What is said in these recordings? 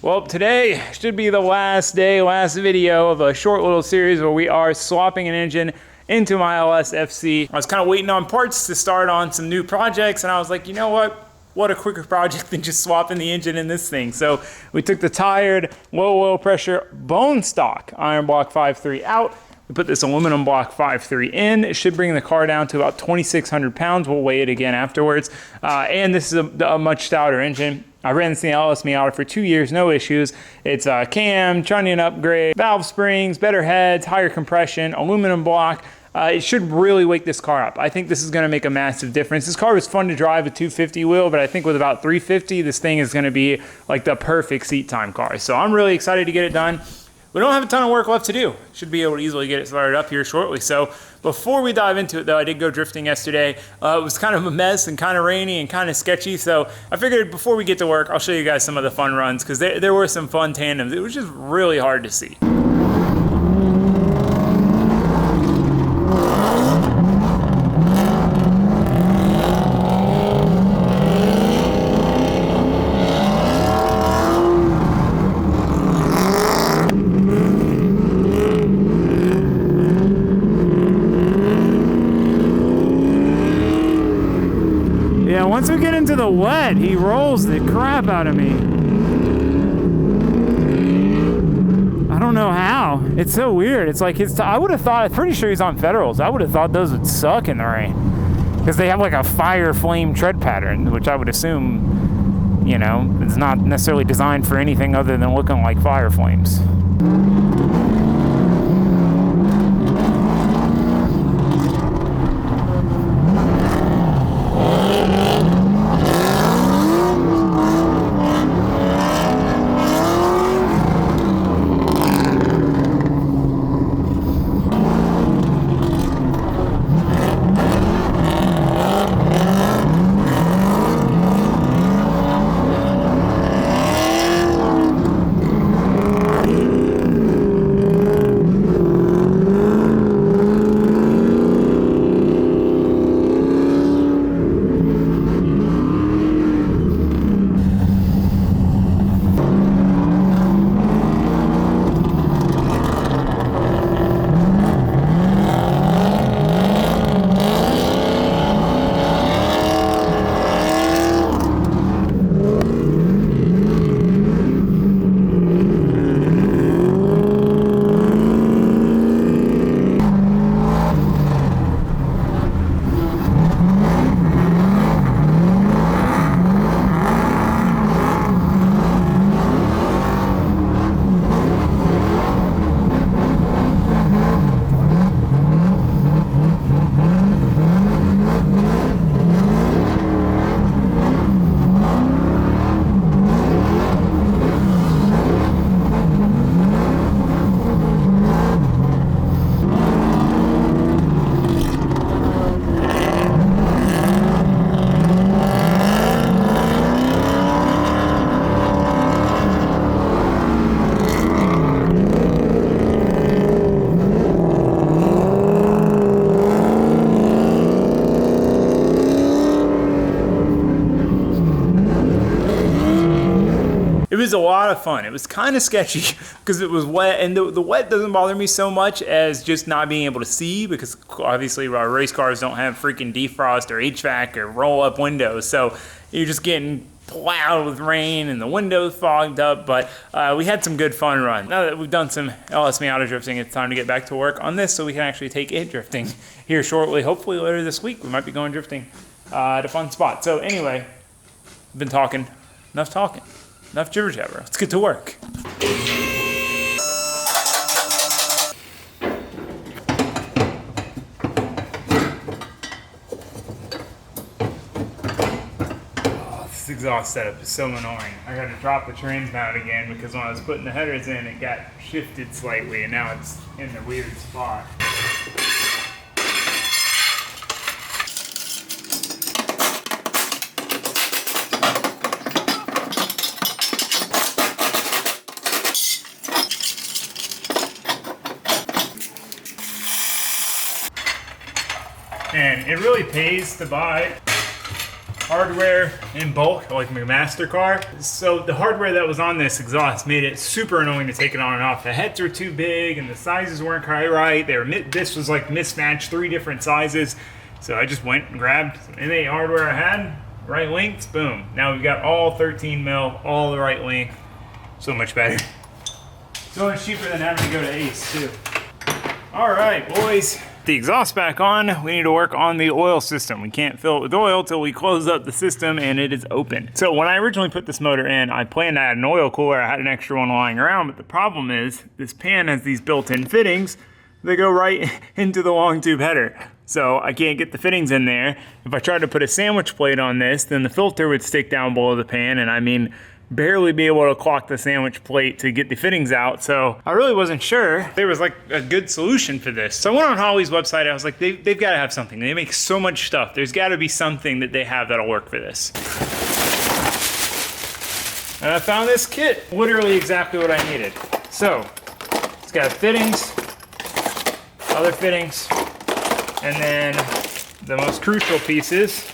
Well, today should be the last video of a short little series where we are swapping an engine into my LS FC. I was kind of waiting on parts to start on some new projects, and I was like, you know what a quicker project than just swapping the engine in this thing. So we took the tired low oil pressure bone stock iron block 5.3 out. We put this aluminum block 5.3 in. It should bring the car down to about 2,600 pounds. We'll weigh it again afterwards. And this is a much stouter engine. I ran this thing LS Miata for 2 years, no issues. It's a cam, trunnion upgrade, valve springs, better heads, higher compression, aluminum block. It should really wake this car up. I think this is gonna make a massive difference. This car was fun to drive with 250 wheel, but I think with about 350, this thing is gonna be like the perfect seat time car. So I'm really excited to get it done. We don't have a ton of work left to do. Should be able to easily get it started up here shortly. So before we dive into it though, I did go drifting yesterday. It was kind of a mess and kind of rainy and kind of sketchy. So I figured before we get to work, I'll show you guys some of the fun runs because there were some fun tandems. It was just really hard to see. Once we get into the wet, he rolls the crap out of me. I don't know how. It's so weird. It's like I would have thought, I'm pretty sure he's on Federals. I would have thought those would suck in the rain. Because they have like a fire flame tread pattern, which I would assume, you know, is not necessarily designed for anything other than looking like fire flames. It was a lot of fun. It was kind of sketchy because it was wet, and the wet doesn't bother me so much as just not being able to see, because obviously our race cars don't have freaking defrost or HVAC or roll-up windows, so you're just getting plowed with rain and the windows fogged up. But we had some good fun runs. Now that we've done some LS Miata drifting, it's time to get back to work on this so we can actually take it drifting here shortly. Hopefully later this week we might be going drifting at a fun spot. So anyway, I've been talking. Enough talking. Enough jibber jabber. Let's get to work. This exhaust setup is so annoying. I got to drop the trans mount again because when I was putting the headers in, it got shifted slightly and now it's in the weird spot. And it really pays to buy hardware in bulk, like my master car. So the hardware that was on this exhaust made it super annoying to take it on and off. The heads were too big and the sizes weren't quite right. This was like mismatched, 3 different sizes. So I just went and grabbed some M8 hardware I had, right lengths, boom. Now we've got all 13 mil, all the right length. So much better. So much cheaper than having to go to Ace too. All right, boys. The exhaust back on, we need to work on the oil system. We can't fill it with oil till we close up the system and it is open. So when I originally put this motor in, I planned to add an oil cooler. I had an extra one lying around, but the problem is this pan has these built-in fittings. They go right into the long tube header. So I can't get the fittings in there. If I tried to put a sandwich plate on this, then the filter would stick down below the pan, and I mean, barely be able to clock the sandwich plate to get the fittings out. So I really wasn't sure there was like a good solution for this. So I went on Holley's website. I was like, they've got to have something. They make so much stuff. There's got to be something that they have that'll work for this. And I found this kit, literally exactly what I needed. So it's got fittings, other fittings, and then the most crucial pieces.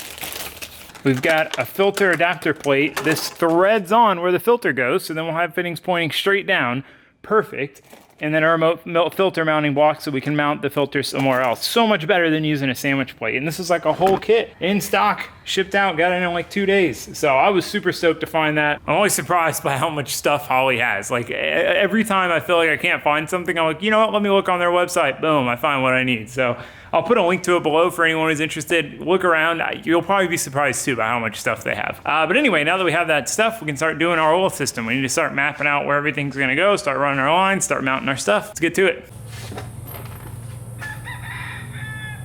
We've got a filter adapter plate. This threads on where the filter goes, so then we'll have fittings pointing straight down. Perfect. And then our remote filter mounting block so we can mount the filter somewhere else. So much better than using a sandwich plate. And this is like a whole kit in stock, shipped out, got it in like 2 days. So I was super stoked to find that. I'm always surprised by how much stuff Holley has. Like every time I feel like I can't find something, I'm like, you know what, let me look on their website. Boom, I find what I need. So I'll put a link to it below for anyone who's interested. Look around. You'll probably be surprised too by how much stuff they have. But anyway, now that we have that stuff, we can start doing our oil system. We need to start mapping out where everything's gonna go, start running our lines, start mounting our stuff. Let's get to it.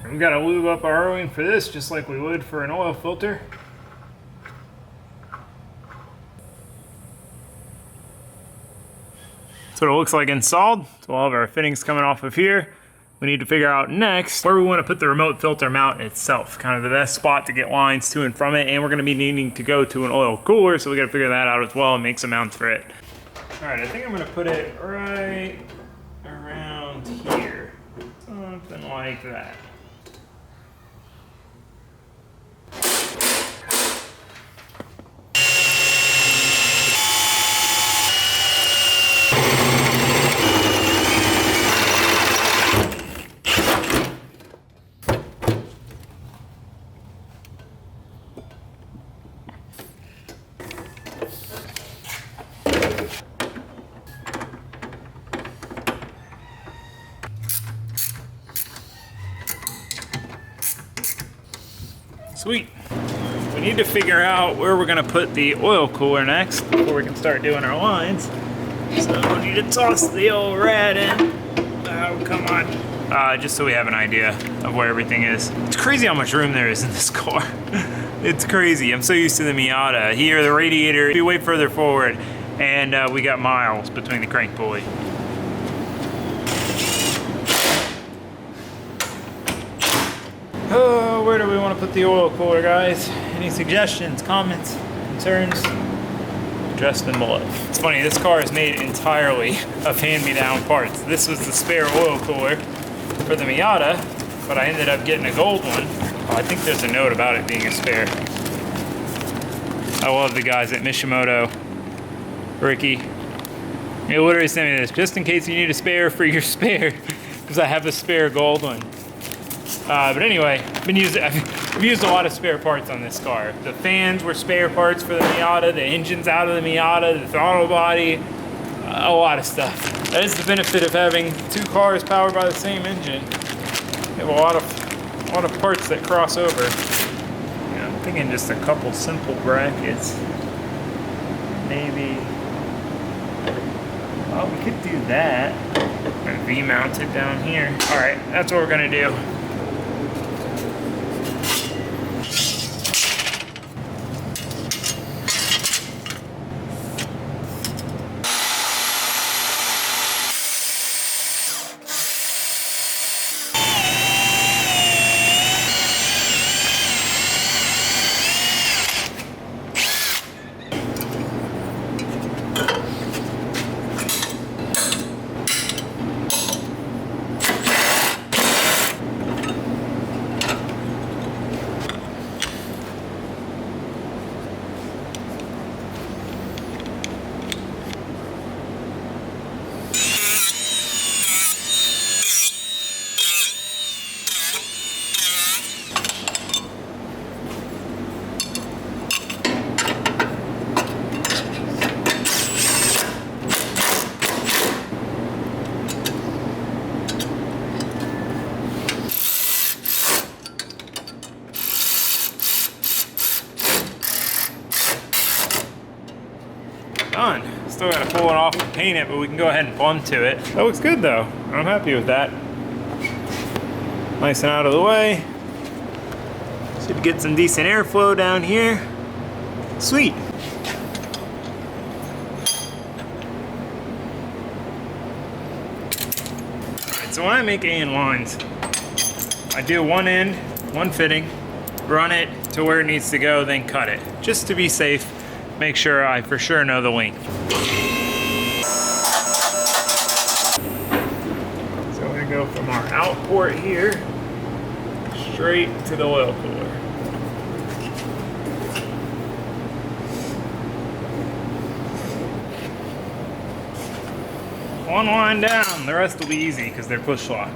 We've got to lube up our O-ring for this just like we would for an oil filter. That's what it looks like installed. So we'll have our fittings coming off of here. We need to figure out next where we want to put the remote filter mount itself. Kind of the best spot to get lines to and from it. And we're going to be needing to go to an oil cooler, so we got to figure that out as well and make some mounts for it. All right, I think I'm going to put it right around here. Something like that. Sweet. We need to figure out where we're gonna put the oil cooler next before we can start doing our lines. So we need to toss the old rat in. Oh, come on. Just so we have an idea of where everything is. It's crazy how much room there is in this car. It's crazy. I'm so used to the Miata. Here, the radiator, be way further forward, and we got miles between the crank pulley. Oh, where do we want to put the oil cooler, guys? Any suggestions, comments, concerns? Address them below. It's funny, this car is made entirely of hand-me-down parts. This was the spare oil cooler for the Miata, but I ended up getting a gold one. Oh, I think there's a note about it being a spare. I love the guys at Mishimoto. Ricky. He literally sent me this, just in case you need a spare for your spare, because I have a spare gold one. But anyway, I've used a lot of spare parts on this car. The fans were spare parts for the Miata, the engine's out of the Miata, the throttle body, a lot of stuff. That is the benefit of having 2 cars powered by the same engine. You have a lot of parts that cross over. Yeah, I'm thinking just a couple simple brackets. Maybe, well, we could do that. And V-mount it down here. All right, that's what we're gonna do. gotta pull it off and paint it, but we can go ahead and plumb to it. That looks good though. I'm happy with that. Nice and out of the way. Should get some decent airflow down here. Sweet. Alright, so when I make AN lines, I do one end, one fitting, run it to where it needs to go, then cut it. Just to be safe, make sure I for sure know the length. So we're gonna go from our out port here, straight to the oil cooler. One line down, the rest will be easy because they're push lock.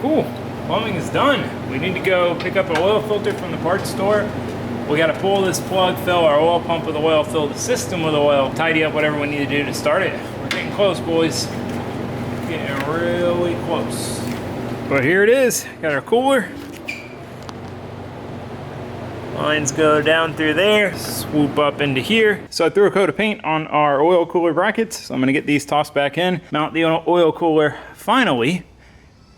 Cool, plumbing is done. We need to go pick up an oil filter from the parts store. We gotta pull this plug, fill our oil pump with oil, fill the system with oil, tidy up whatever we need to do to start it. We're getting close, boys. Getting really close. But here it is, got our cooler. Lines go down through there, swoop up into here. So I threw a coat of paint on our oil cooler brackets. So I'm gonna get these tossed back in, mount the oil cooler finally.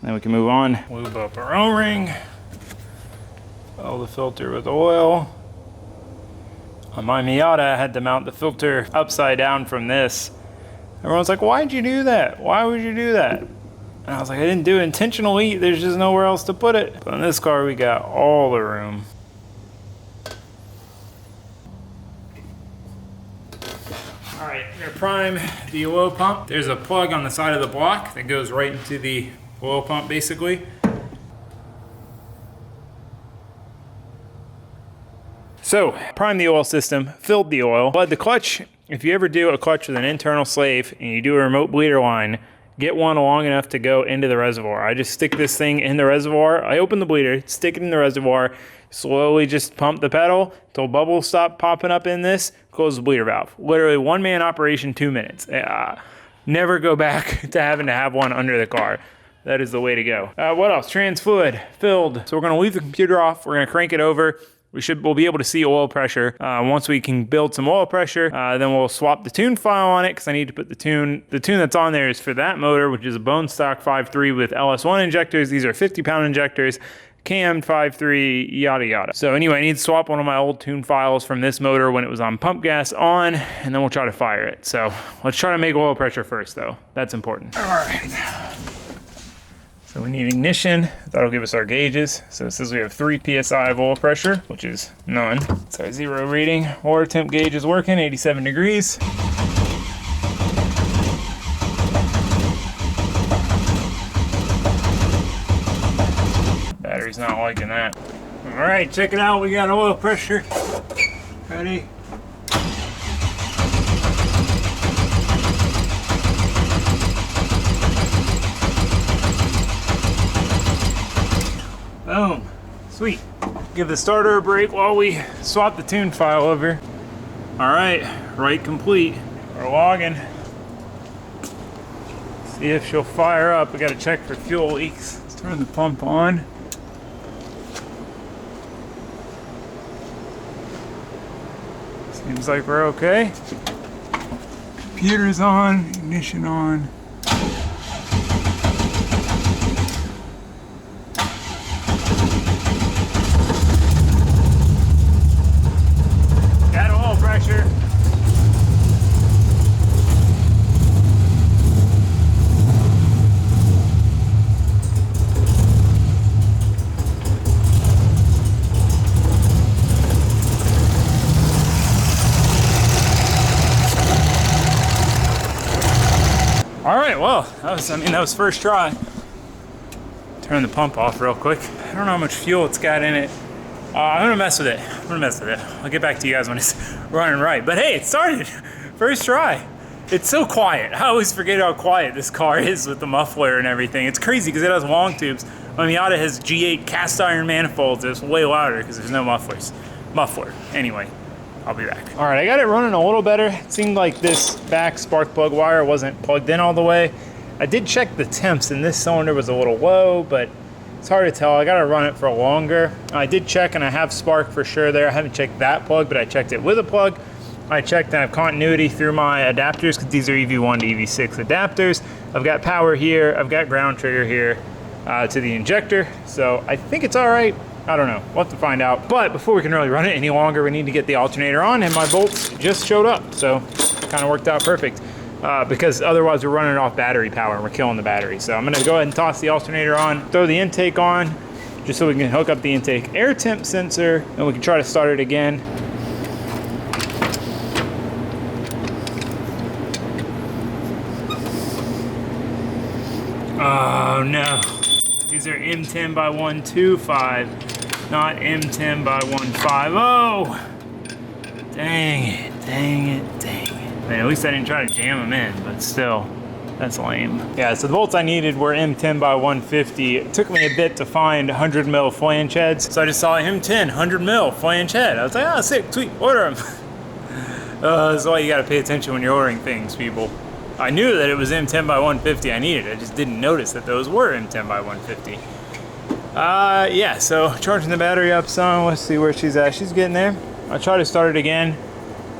Then we can move on. Lube up our O-ring. Fill the filter with oil. On my Miata, I had to mount the filter upside down from this. Everyone's like, why'd you do that? Why would you do that? And I was like, I didn't do it intentionally. There's just nowhere else to put it. But in this car, we got all the room. All right, we're gonna prime the oil pump. There's a plug on the side of the block that goes right into the oil pump, basically. So, prime the oil system, filled the oil, bled the clutch. If you ever do a clutch with an internal slave and you do a remote bleeder line, get one long enough to go into the reservoir. I just stick this thing in the reservoir. I open the bleeder, stick it in the reservoir, slowly just pump the pedal till bubbles stop popping up in this, close the bleeder valve. Literally one-man operation, 2 minutes. Never go back to having to have one under the car. That is the way to go. What else? Trans fluid filled. So we're gonna leave the computer off. We're gonna crank it over. We'll be able to see oil pressure. Once we can build some oil pressure, then we'll swap the tune file on it because I need to put the tune that's on there is for that motor, which is a bone stock 5.3 with LS1 injectors. These are 50-pound injectors, cammed 5.3, yada yada. So anyway, I need to swap one of my old tune files from this motor when it was on pump gas on, and then we'll try to fire it. So let's try to make oil pressure first though. That's important. All right. So we need ignition. That'll give us our gauges. So it says we have 3 psi of oil pressure, which is none. It's our 0 reading. Water temp gauge is working, 87 degrees. Battery's not liking that. All right, check it out. We got oil pressure. Ready? Boom. Sweet. Give the starter a break while we swap the tune file over. All right, right complete. We're logging. See if she'll fire up. We gotta check for fuel leaks. Let's turn the pump on. Seems like we're okay. Computer's on, ignition on. All right, well, that was first try. Turn the pump off real quick. I don't know how much fuel it's got in it. I'm gonna mess with it. I'll get back to you guys when it's running right. But hey, it started. First try. It's so quiet. I always forget how quiet this car is with the muffler and everything. It's crazy because it has long tubes. My Miata has G8 cast iron manifolds. It's way louder because there's no muffler. Anyway, I'll be back. All right, I got it running a little better. It seemed like this back spark plug wire wasn't plugged in all the way. I did check the temps and this cylinder was a little low, but it's hard to tell. I gotta run it for longer. I did check and I have spark for sure there. I haven't checked that plug, but I checked it with a plug. I checked and I have continuity through my adapters because these are EV1 to EV6 adapters. I've got power here, I've got ground trigger here to the injector. So I think it's all right. I don't know, we'll have to find out. But before we can really run it any longer, we need to get the alternator on, and my bolts just showed up. So kind of worked out perfect. Because otherwise we're running off battery power and we're killing the battery. So I'm gonna go ahead and toss the alternator on, throw the intake on, just so we can hook up the intake air temp sensor, and we can try to start it again. Oh no, these are M10 by 125, not M10 by 150. Oh, dang it, dang it, dang it. Man, at least I didn't try to jam them in, but still, that's lame. Yeah, so the bolts I needed were M10 by 150. It took me a bit to find 100 mil flange heads. So I just saw M10, 100 mil flange head. I was like, oh, sick, sweet, order them. That's why you gotta pay attention when you're ordering things, people. I knew that it was M10 by 150 I needed. I just didn't notice that those were M10 by 150. Yeah, so charging the battery up some. Let's see where she's at. She's getting there. I'll try to start it again.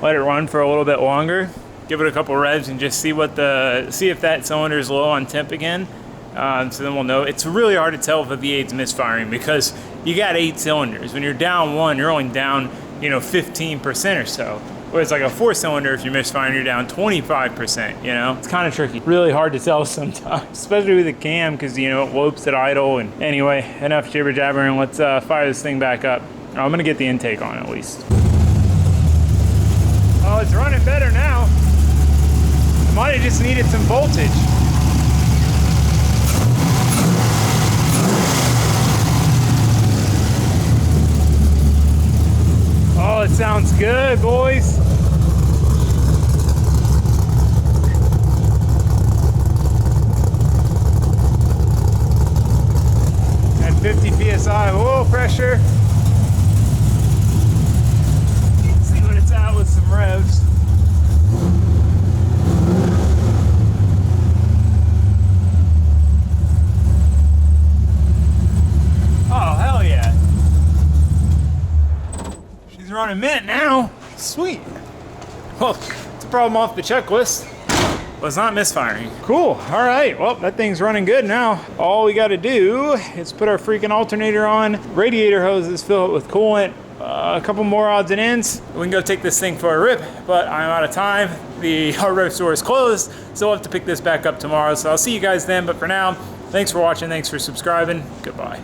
Let it run for a little bit longer, give it a couple revs and just see if that cylinder is low on temp again. So then we'll know. It's really hard to tell if a V8's misfiring because you got 8 cylinders. When you're down one, you're only down, 15% or so. Whereas like a 4-cylinder, if you're misfiring, you're down 25%, It's kind of tricky. Really hard to tell sometimes, especially with the cam because, it lopes at idle. And anyway, enough jibber jabbering. Let's fire this thing back up. I'm gonna get the intake on at least. Oh, it's running better now. I might have just needed some voltage. Oh, it sounds good, boys. At 50 PSI oil pressure. With some revs. Oh, hell yeah. She's running mint now. Sweet. Well, it's a problem off the checklist. But it's not misfiring. Cool. All right. Well, that thing's running good now. All we got to do is put our freaking alternator on, radiator hoses, fill it with coolant, a couple more odds and ends. We can go take this thing for a rip, but I'm out of time. The hardware store is closed, so we'll have to pick this back up tomorrow. So I'll see you guys then, but for now, thanks for watching, thanks for subscribing, goodbye.